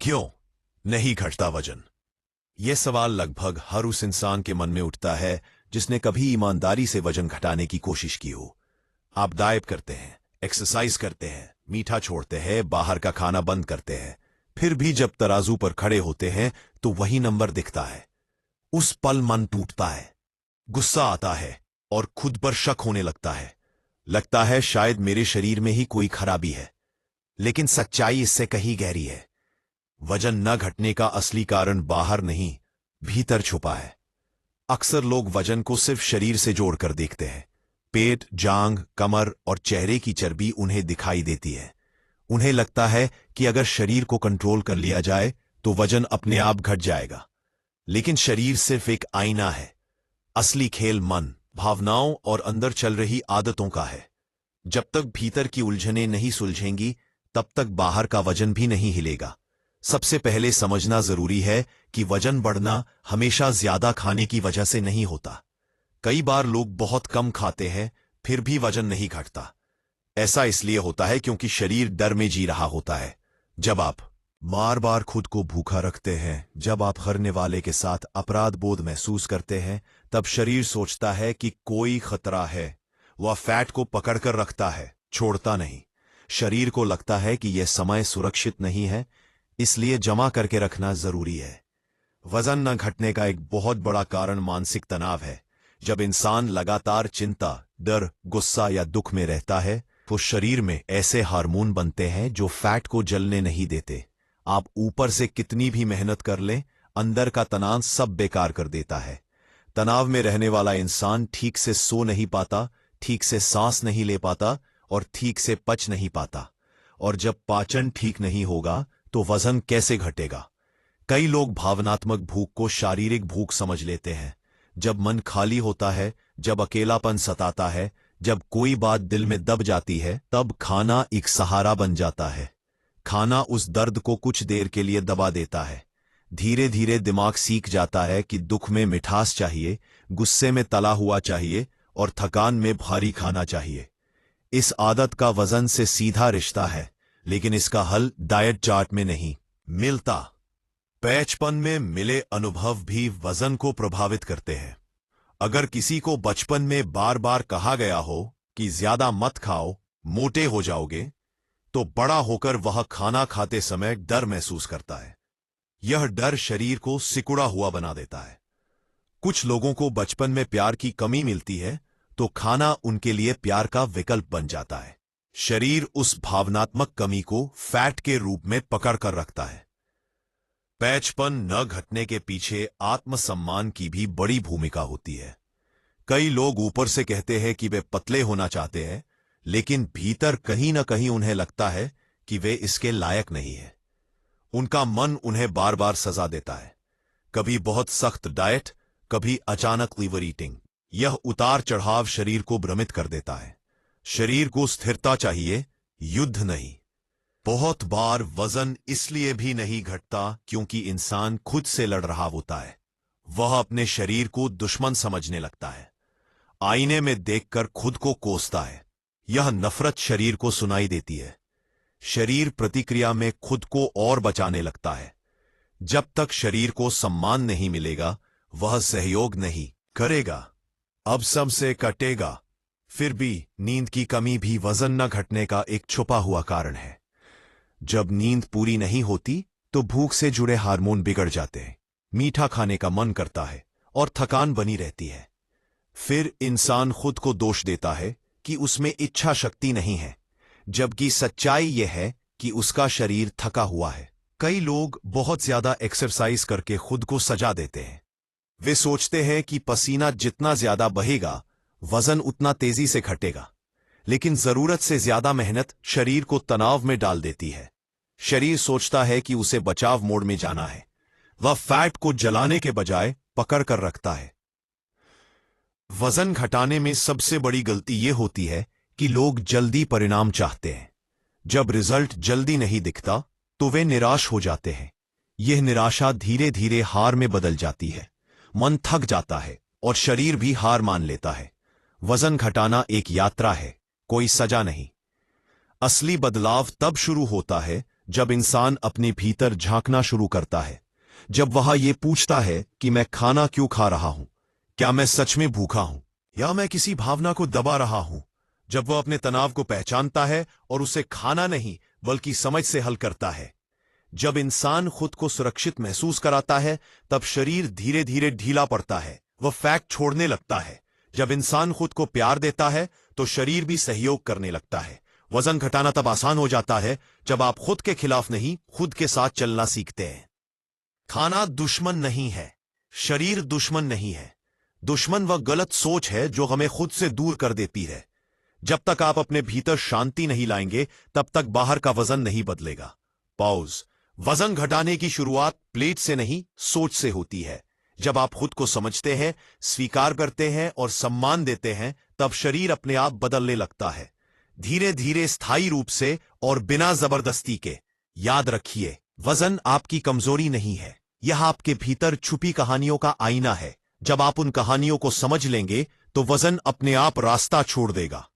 क्यों नहीं घटता वजन? यह सवाल लगभग हर उस इंसान के मन में उठता है जिसने कभी ईमानदारी से वजन घटाने की कोशिश की हो। आप डाइट करते हैं, एक्सरसाइज करते हैं, मीठा छोड़ते हैं, बाहर का खाना बंद करते हैं, फिर भी जब तराजू पर खड़े होते हैं तो वही नंबर दिखता है। उस पल मन टूटता है, गुस्सा आता है और खुद पर शक होने लगता है। लगता है शायद मेरे शरीर में ही कोई खराबी है। लेकिन सच्चाई इससे कहीं गहरी है। वजन न घटने का असली कारण बाहर नहीं, भीतर छुपा है। अक्सर लोग वजन को सिर्फ शरीर से जोड़कर देखते हैं। पेट, जांघ, कमर और चेहरे की चर्बी उन्हें दिखाई देती है। उन्हें लगता है कि अगर शरीर को कंट्रोल कर लिया जाए तो वजन अपने आप घट जाएगा। लेकिन शरीर सिर्फ एक आईना है। असली खेल मन, भावनाओं और अंदर चल रही आदतों का है। जब तक भीतर की उलझनें नहीं सुलझेंगी तब तक बाहर का वजन भी नहीं हिलेगा। सबसे पहले समझना जरूरी है कि वजन बढ़ना हमेशा ज्यादा खाने की वजह से नहीं होता। कई बार लोग बहुत कम खाते हैं फिर भी वजन नहीं घटता। ऐसा इसलिए होता है क्योंकि शरीर डर में जी रहा होता है। जब आप बार बार खुद को भूखा रखते हैं, जब आप हरने वाले के साथ अपराध बोध महसूस करते हैं, तब शरीर सोचता है कि कोई खतरा है। वह फैट को पकड़कर रखता है, छोड़ता नहीं। शरीर को लगता है कि यह समय सुरक्षित नहीं है, इसलिए जमा करके रखना जरूरी है। वजन न घटने का एक बहुत बड़ा कारण मानसिक तनाव है। जब इंसान लगातार चिंता, डर, गुस्सा या दुख में रहता है तो शरीर में ऐसे हार्मोन बनते हैं जो फैट को जलने नहीं देते। आप ऊपर से कितनी भी मेहनत कर लें, अंदर का तनाव सब बेकार कर देता है। तनाव में रहने वाला इंसान ठीक से सो नहीं पाता, ठीक से सांस नहीं ले पाता और ठीक से पच नहीं पाता। और जब पाचन ठीक नहीं होगा तो वजन कैसे घटेगा? कई लोग भावनात्मक भूख को शारीरिक भूख समझ लेते हैं। जब मन खाली होता है, जब अकेलापन सताता है, जब कोई बात दिल में दब जाती है, तब खाना एक सहारा बन जाता है। खाना उस दर्द को कुछ देर के लिए दबा देता है। धीरे धीरे दिमाग सीख जाता है कि दुख में मिठास चाहिए, गुस्से में तला हुआ चाहिए और थकान में भारी खाना चाहिए। इस आदत का वजन से सीधा रिश्ता है, लेकिन इसका हल डाइट चार्ट में नहीं मिलता। बचपन में मिले अनुभव भी वजन को प्रभावित करते हैं। अगर किसी को बचपन में बार बार कहा गया हो कि ज्यादा मत खाओ, मोटे हो जाओगे, तो बड़ा होकर वह खाना खाते समय डर महसूस करता है। यह डर शरीर को सिकुड़ा हुआ बना देता है। कुछ लोगों को बचपन में प्यार की कमी मिलती है तो खाना उनके लिए प्यार का विकल्प बन जाता है। शरीर उस भावनात्मक कमी को फैट के रूप में पकड़ कर रखता है। बचपन न घटने के पीछे आत्मसम्मान की भी बड़ी भूमिका होती है। कई लोग ऊपर से कहते हैं कि वे पतले होना चाहते हैं, लेकिन भीतर कहीं न कहीं उन्हें लगता है कि वे इसके लायक नहीं है। उनका मन उन्हें बार बार सजा देता है। कभी बहुत सख्त डाइट, कभी अचानक लिवर ईटिंग। यह उतार चढ़ाव शरीर को भ्रमित कर देता है। शरीर को स्थिरता चाहिए, युद्ध नहीं। बहुत बार वजन इसलिए भी नहीं घटता क्योंकि इंसान खुद से लड़ रहा होता है। वह अपने शरीर को दुश्मन समझने लगता है। आईने में देखकर खुद को कोसता है। यह नफरत शरीर को सुनाई देती है। शरीर प्रतिक्रिया में खुद को और बचाने लगता है। जब तक शरीर को सम्मान नहीं मिलेगा, वह सहयोग नहीं करेगा। अब सबसे कटेगा। फिर भी नींद की कमी भी वजन न घटने का एक छुपा हुआ कारण है। जब नींद पूरी नहीं होती तो भूख से जुड़े हार्मोन बिगड़ जाते हैं, मीठा खाने का मन करता है और थकान बनी रहती है। फिर इंसान खुद को दोष देता है कि उसमें इच्छा शक्ति नहीं है, जबकि सच्चाई यह है कि उसका शरीर थका हुआ है। कई लोग बहुत ज्यादा एक्सरसाइज करके खुद को सजा देते हैं। वे सोचते हैं कि पसीना जितना ज्यादा बहेगा, वजन उतना तेजी से घटेगा। लेकिन जरूरत से ज्यादा मेहनत शरीर को तनाव में डाल देती है। शरीर सोचता है कि उसे बचाव मोड में जाना है। वह फैट को जलाने के बजाय पकड़ कर रखता है। वजन घटाने में सबसे बड़ी गलती यह होती है कि लोग जल्दी परिणाम चाहते हैं। जब रिजल्ट जल्दी नहीं दिखता तो वे निराश हो जाते हैं। यह निराशा धीरे धीरे हार में बदल जाती है। मन थक जाता है और शरीर भी हार मान लेता है। वजन घटाना एक यात्रा है, कोई सजा नहीं। असली बदलाव तब शुरू होता है जब इंसान अपने भीतर झांकना शुरू करता है, जब वह ये पूछता है कि मैं खाना क्यों खा रहा हूं, क्या मैं सच में भूखा हूं या मैं किसी भावना को दबा रहा हूं, जब वह अपने तनाव को पहचानता है और उसे खाना नहीं बल्कि समझ से हल करता है, जब इंसान खुद को सुरक्षित महसूस कराता है, तब शरीर धीरे धीरे ढीला पड़ता है, वह फैट छोड़ने लगता है। जब इंसान खुद को प्यार देता है तो शरीर भी सहयोग करने लगता है। वजन घटाना तब आसान हो जाता है जब आप खुद के खिलाफ नहीं, खुद के साथ चलना सीखते हैं। खाना दुश्मन नहीं है, शरीर दुश्मन नहीं है। दुश्मन वह गलत सोच है जो हमें खुद से दूर कर देती है। जब तक आप अपने भीतर शांति नहीं लाएंगे, तब तक बाहर का वजन नहीं बदलेगा। पॉज। वजन घटाने की शुरुआत प्लेट से नहीं, सोच से होती है। जब आप खुद को समझते हैं, स्वीकार करते हैं और सम्मान देते हैं, तब शरीर अपने आप बदलने लगता है, धीरे धीरे, स्थायी रूप से और बिना जबरदस्ती के। याद रखिए, वजन आपकी कमजोरी नहीं है, यह आपके भीतर छुपी कहानियों का आईना है। जब आप उन कहानियों को समझ लेंगे तो वजन अपने आप रास्ता छोड़ देगा।